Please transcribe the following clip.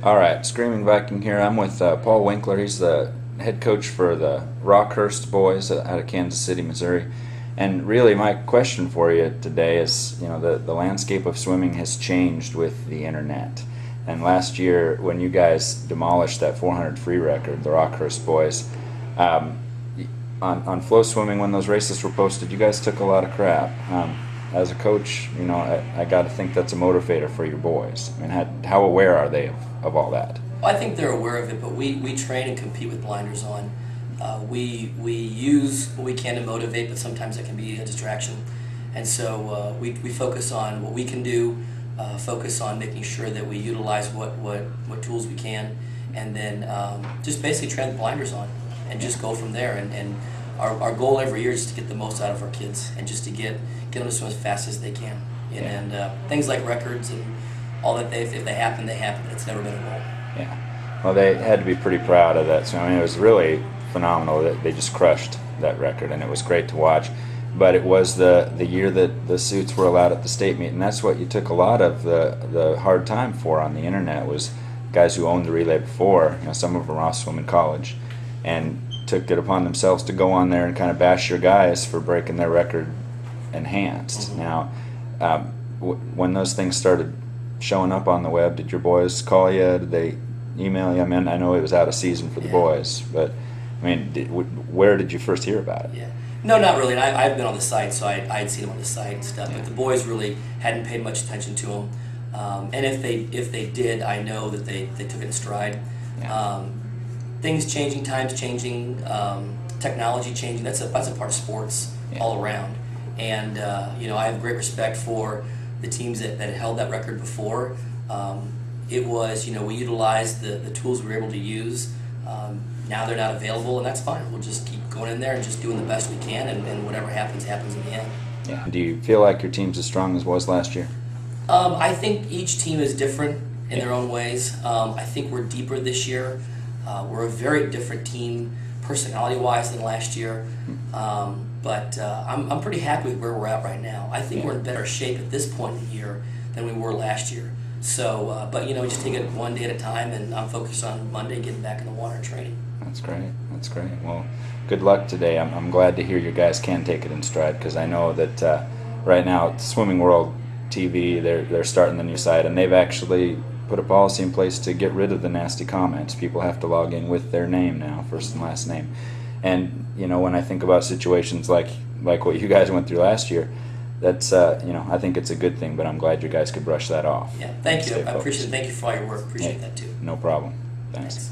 All right, Screaming Viking here. I'm with Paul Winkler. He's the head coach for the Rockhurst boys out of Kansas City, Missouri. And really, my question for you today is, the landscape of swimming has changed with the internet. And last year, when you guys demolished that 400 free record, the Rockhurst boys, on flow swimming, when those races were posted, you guys took a lot of crap. As a coach, I got to think that's a motivator for your boys. I mean, how aware are they of all that? Well, I think they're aware of it, but we train and compete with blinders on. We use what we can to motivate, but sometimes it can be a distraction. And so we focus on what we can do, focus on making sure that we utilize what tools we can, and then just basically train the blinders on and just go from there. And our goal every year is to get the most out of our kids and just to get them to swim as fast as they can. And things like records and all that, if they happen, they happen. It's never been a goal. Yeah. Well, they had to be pretty proud of that. So, I mean, it was really phenomenal that they just crushed that record, and it was great to watch. But it was the year that the suits were allowed at the state meet, and that's what you took a lot of the hard time for on the internet was guys who owned the relay before. Some of them were off swimming college, and took it upon themselves to go on there and kind of bash your guys for breaking their record enhanced. Mm-hmm. Now, when those things started showing up on the web, did your boys call you? Did they email you? I mean, I know it was out of season for the boys, but I mean, where did you first hear about it? Yeah. No, not really. And I've been on the site, so I'd seen them on the site and stuff. Yeah. But the boys really hadn't paid much attention to them. And if they did, I know that they took it in stride. Yeah. Things changing, times changing, technology changing. That's a part of sports all around. And I have great respect for the teams that held that record before. It was, we utilized the tools we were able to use. Now they're not available, and that's fine. We'll just keep going in there and just doing the best we can, and whatever happens, happens in the end. Yeah. Do you feel like your team's as strong as was last year? I think each team is different in their own ways. I think we're deeper this year. We're a very different team personality-wise than last year. But I'm pretty happy with where we're at right now. I think we're in better shape at this point in the year than we were last year. So, but we just take it one day at a time, and I'm focused on Monday getting back in the water and training. That's great. That's great. Well, good luck today. I'm glad to hear you guys can take it in stride, because I know that right now, Swimming World TV, they're starting the new site, and they've actually put a policy in place to get rid of the nasty comments. People have to log in with their name now, first and last name. And when I think about situations like what you guys went through last year, that's I think it's a good thing. But I'm glad you guys could brush that off. Yeah, thank you. I appreciate it. Thank you for all your work. Appreciate that too. No problem. Thanks.